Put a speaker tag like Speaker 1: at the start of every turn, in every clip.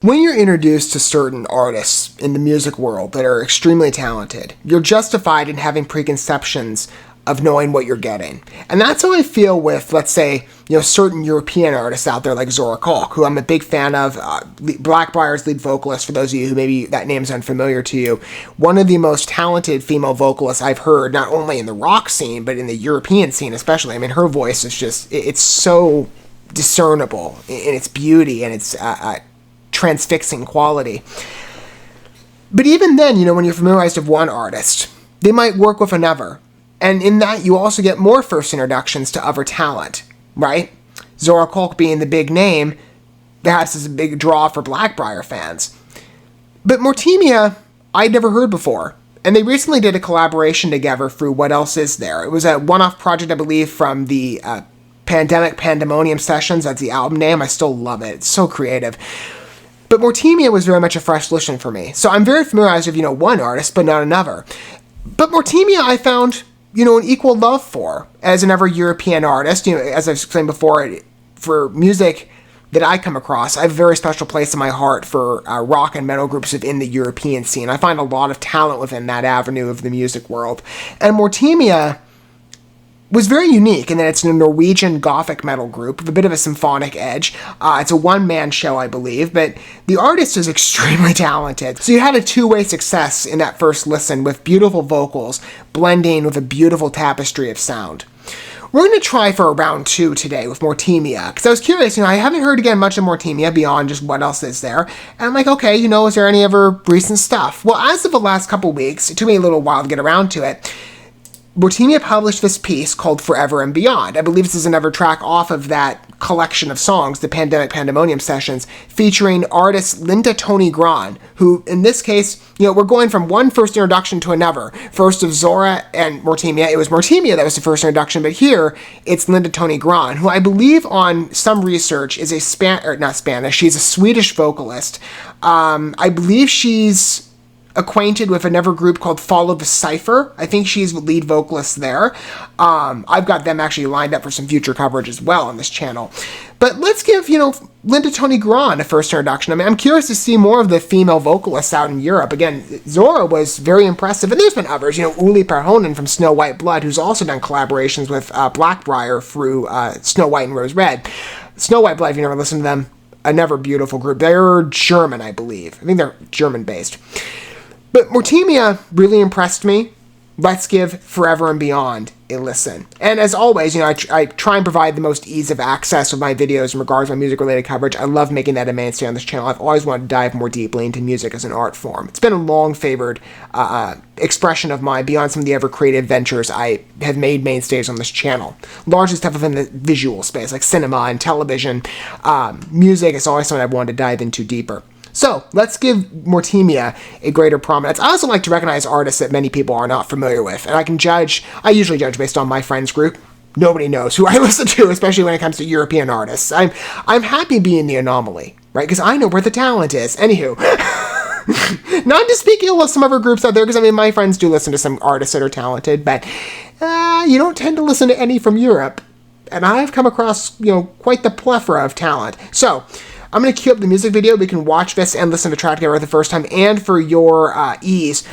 Speaker 1: When you're introduced to certain artists in the music world that are extremely talented, you're justified in having preconceptions of knowing what you're getting. And that's how I feel with, let's say, certain European artists out there like Zora Kalk, who I'm a big fan of, Blackbriar's lead vocalist, for those of you who maybe that name's unfamiliar to you. One of the most talented female vocalists I've heard, not only in the rock scene, but in the European scene especially. I mean, her voice is just, it's so discernible in its beauty and its transfixing quality. But even then, when you're familiarized with one artist, they might work with another. And in that, you also get more first introductions to other talent, right? Zora Kalk being the big name, perhaps is a big draw for Blackbriar fans. But Mortemia, I'd never heard before. And they recently did a collaboration together through What Else Is There? It was a one-off project, I believe, from the Pandemic Pandemonium Sessions. That's the album name. I still love it. It's so creative. But Mortemia was very much a fresh listen for me. So I'm very familiarized with, one artist, but not another. But Mortemia I found, an equal love for as another European artist. As I've explained before, for music that I come across, I have a very special place in my heart for rock and metal groups within the European scene. I find a lot of talent within that avenue of the music world. And Mortemia was very unique in that it's a Norwegian gothic metal group with a bit of a symphonic edge. It's a one-man show, I believe, but the artist is extremely talented. So you had a two-way success in that first listen with beautiful vocals blending with a beautiful tapestry of sound. We're going to try for a round 2 today with Mortemia, because I was curious, I haven't heard again much of Mortemia beyond just What Else Is There, and I'm like, okay, is there any other recent stuff? Well, as of the last couple weeks, it took me a little while to get around to it, Mortemia published this piece called Forever and Beyond. I believe this is another track off of that collection of songs, the Pandemic Pandemonium Sessions, featuring artist Toni Grahn, who, in this case, we're going from one first introduction to another. First of Zora and Mortemia. It was Mortemia that was the first introduction, but here, it's Toni Grahn, who I believe on some research is she's a Swedish vocalist. I believe she's acquainted with another group called Follow the Cypher. I think she's the lead vocalist there. I've got them actually lined up for some future coverage as well on this channel. But let's give, Toni Grahn a first introduction. I mean, I'm curious to see more of the female vocalists out in Europe. Again, Zora was very impressive, and there's been others. Uli Perhonen from Snow White Blood, who's also done collaborations with Blackbriar through Snow White and Rose Red. Snow White Blood, if you never listened to them, another beautiful group. They're German, I believe. I think they're German-based. But Mortemia really impressed me. Let's give Forever and Beyond a listen. And as always, I try and provide the most ease of access with my videos in regards to my music-related coverage. I love making that a mainstay on this channel. I've always wanted to dive more deeply into music as an art form. It's been a long-favored expression of mine beyond some of the other creative ventures I have made mainstays on this channel. Largely stuff within the visual space, like cinema and television. Music is always something I've wanted to dive into deeper. So, let's give Mortemia a greater prominence. I also like to recognize artists that many people are not familiar with, and I usually judge based on my friends group. Nobody knows who I listen to, especially when it comes to European artists. I'm happy being the anomaly, right? Because I know where the talent is. Anywho, not to speak ill of some other groups out there, because my friends do listen to some artists that are talented, but you don't tend to listen to any from Europe. And I've come across, quite the plethora of talent. So, I'm going to cue up the music video. We can watch this and listen to the track together the first time. And for your ease...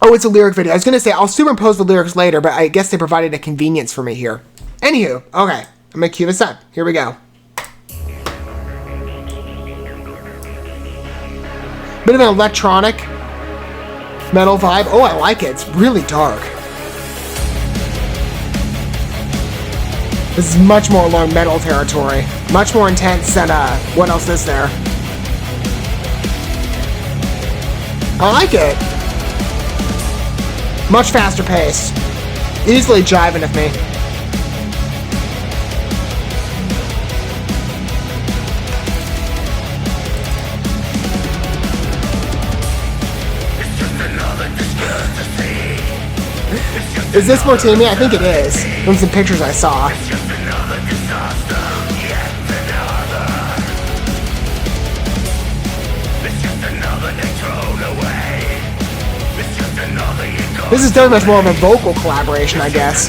Speaker 1: Oh, it's a lyric video. I was going to say, I'll superimpose the lyrics later, but I guess they provided a convenience for me here. Anywho, okay. I'm going to cue this up. Here we go. Bit of an electronic metal vibe. Oh, I like it. It's really dark. This is much more along metal territory. Much more intense than, What Else Is There? I like it. Much faster pace. Easily jiving with me. Is this Mortemia? I think it is. From some pictures I saw. This is very much more of a vocal collaboration, I guess.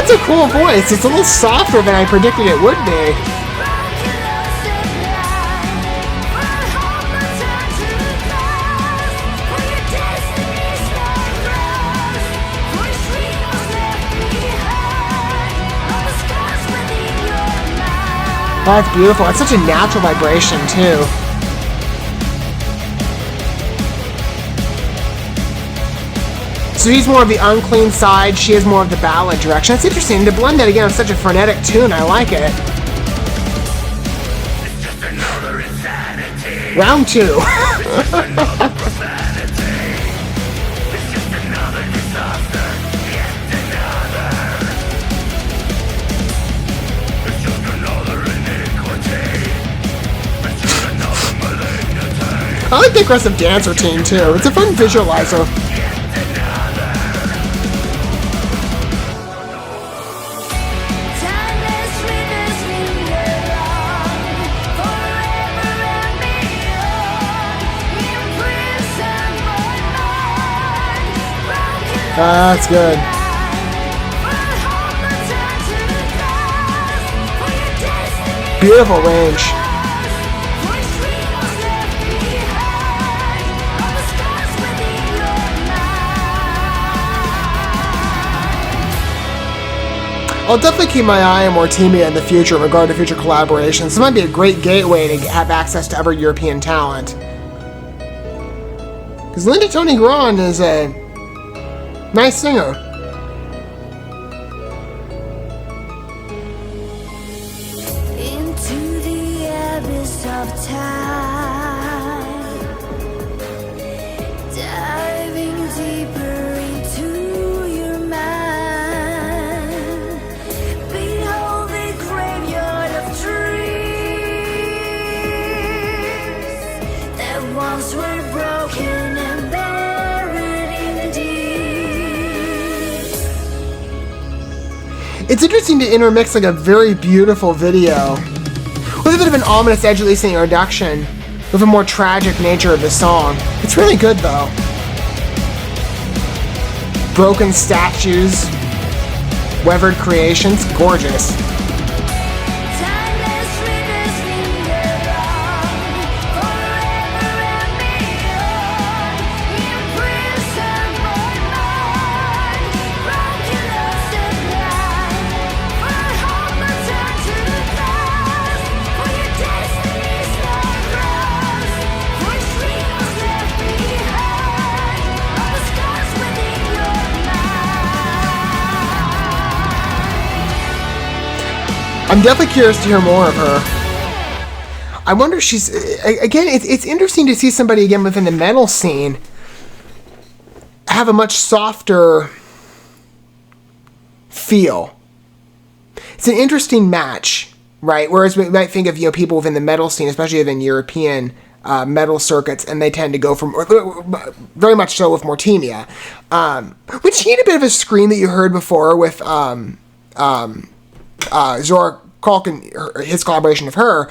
Speaker 1: That's a cool voice. It's a little softer than I predicted it would be. Oh, that's beautiful. It's such a natural vibration, too. So he's more of the unclean side, she is more of the ballad direction. That's interesting. To blend that again with such a frenetic tune, I like it.
Speaker 2: It's just another insanity.
Speaker 1: Round 2.
Speaker 2: It's just another disaster. Yet another. It's just another iniquity. It's just another malignity.
Speaker 1: I like the aggressive dance routine, too. It's a fun visualizer. That's good. Beautiful range. I'll definitely keep my eye on Mortemia in the future in regard to future collaborations. This might be a great gateway to have access to other European talent. Because Toni Grahn is a nice singer.
Speaker 3: Into the abyss of time, diving deeper into your mind. Behold the graveyard of dreams that once were broken and buried in deep.
Speaker 1: It's interesting to intermix like a very beautiful video with a bit of an ominous edge, at least in the introduction, with a more tragic nature of the song. It's really good though. Broken statues, weathered creations, gorgeous.
Speaker 3: Timeless rivers linger on, forever and beyond. Imprisoned my mind, broken lost at night. For hope but time to pass, for your destiny's not lost. For dreams left behind, all the scars within your mind.
Speaker 1: I'm definitely curious to hear more of her. I wonder if she's... Again, it's interesting to see somebody, again, within the metal scene have a much softer feel. It's an interesting match, right? Whereas we might think of, people within the metal scene, especially within European metal circuits, and they tend to go from... Very much so with Mortemia. Which she had a bit of a scream that you heard before with... Zora Kalkin, his collaboration of her,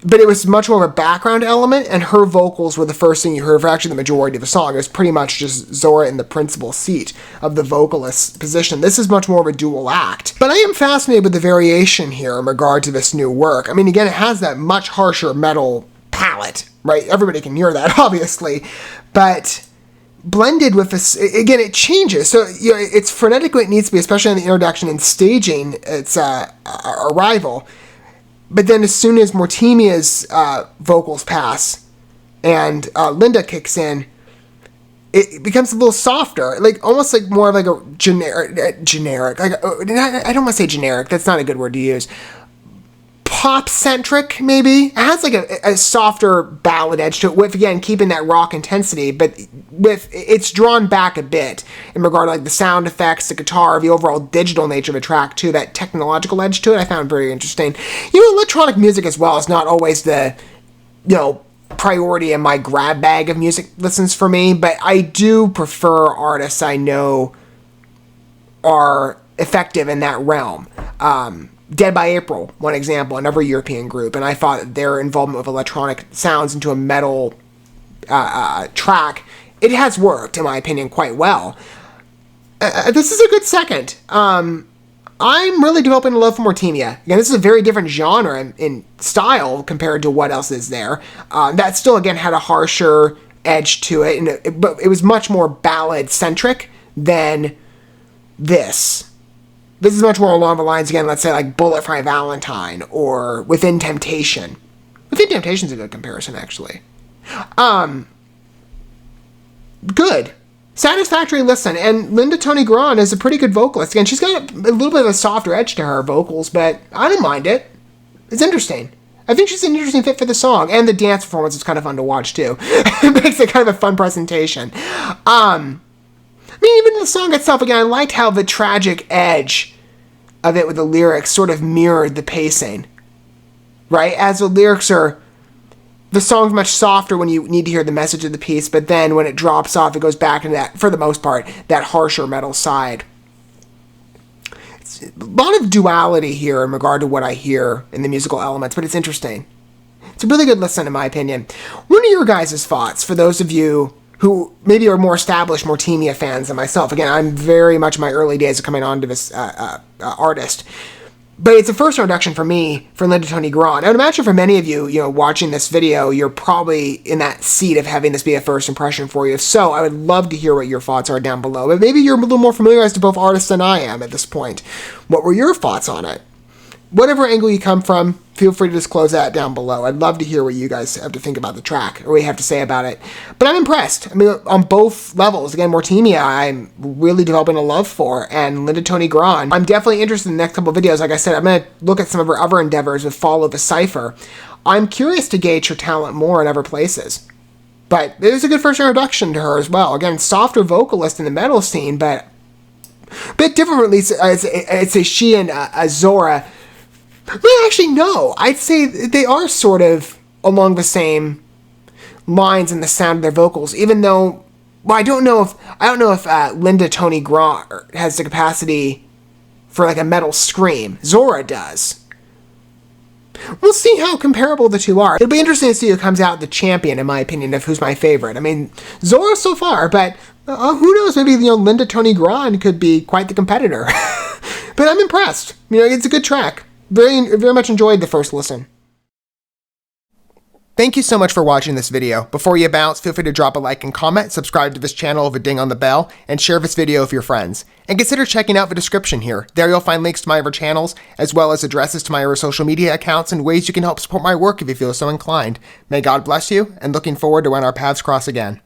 Speaker 1: but it was much more of a background element, and her vocals were the first thing you heard for actually the majority of the song. It was pretty much just Zora in the principal seat of the vocalist position. This is much more of a dual act. But I am fascinated with the variation here in regard to this new work. I mean, again, it has that much harsher metal palette, right? Everybody can hear that, obviously, but... blended with this, again, it changes. So, it's frenetic when it needs to be, especially in the introduction and staging its arrival. But then as soon as Mortemia's vocals pass and Linda kicks in, it becomes a little softer, like almost like more of like a generic. Like, I don't want to say generic. That's not a good word to use. Pop-centric, maybe. It has like a softer ballad edge to it, with, again, keeping that rock intensity, but with it's drawn back a bit in regard to like the sound effects, the guitar, the overall digital nature of the track, too. That technological edge to it I found very interesting. Electronic music as well is not always the, priority in my grab bag of music listens for me, but I do prefer artists I know are effective in that realm. Dead by April, one example, another European group, and I thought that their involvement with electronic sounds into a metal track, it has worked, in my opinion, quite well. This is a good second. I'm really developing a love for Mortemia. Again, this is a very different genre in style compared to what else is there. That still, again, had a harsher edge to it, but it was much more ballad-centric than this. This is much more along the lines, again, let's say like Bullet for My Valentine or Within Temptation. Within Temptation's a good comparison, actually. Good. Satisfactory listen, and Linda Toni Grahn is a pretty good vocalist. Again, she's got a little bit of a softer edge to her vocals, but I don't mind it. It's interesting. I think she's an interesting fit for the song, and the dance performance is kind of fun to watch, too. It makes it kind of a fun presentation. I mean, even the song itself, again, I liked how the tragic edge of it with the lyrics sort of mirrored the pacing, right? As the lyrics are... The song's much softer when you need to hear the message of the piece, but then when it drops off, it goes back into that, for the most part, that harsher metal side. It's a lot of duality here in regard to what I hear in the musical elements, but it's interesting. It's a really good listen, in my opinion. What are your guys' thoughts for those of you who maybe are more established Mortemia fans than myself? Again, I'm very much in my early days of coming on to this artist. But it's a first introduction for me for Linda Toni Grahn. I would imagine for many of you, watching this video, you're probably in that seat of having this be a first impression for you. So I would love to hear what your thoughts are down below. But maybe you're a little more familiarized to both artists than I am at this point. What were your thoughts on it? Whatever angle you come from, feel free to disclose that down below. I'd love to hear what you guys have to think about the track, or what you have to say about it. But I'm impressed. I mean, on both levels. Again, Mortemia, I'm really developing a love for, and Linda Toni Grahn, I'm definitely interested in the next couple of videos. Like I said, I'm going to look at some of her other endeavors with Follow the Cipher. I'm curious to gauge her talent more in other places. But it was a good first introduction to her as well. Again, softer vocalist in the metal scene, but a bit different, at least. It's a she and Zora. Well, actually, no. I'd say they are sort of along the same lines in the sound of their vocals, even though, well, I don't know if Linda Toni Grahn has the capacity for like a metal scream. Zora does. We'll see how comparable the two are. It'll be interesting to see who comes out the champion, in my opinion, of who's my favorite. I mean, Zora so far, but who knows? Maybe Linda Toni Grahn could be quite the competitor. But I'm impressed. It's a good track. Very, very much enjoyed the first listen. Thank you so much for watching this video. Before you bounce, feel free to drop a like and comment, subscribe to this channel with a ding on the bell, and share this video with your friends. And consider checking out the description here. There you'll find links to my other channels, as well as addresses to my other social media accounts and ways you can help support my work if you feel so inclined. May God bless you, and looking forward to when our paths cross again.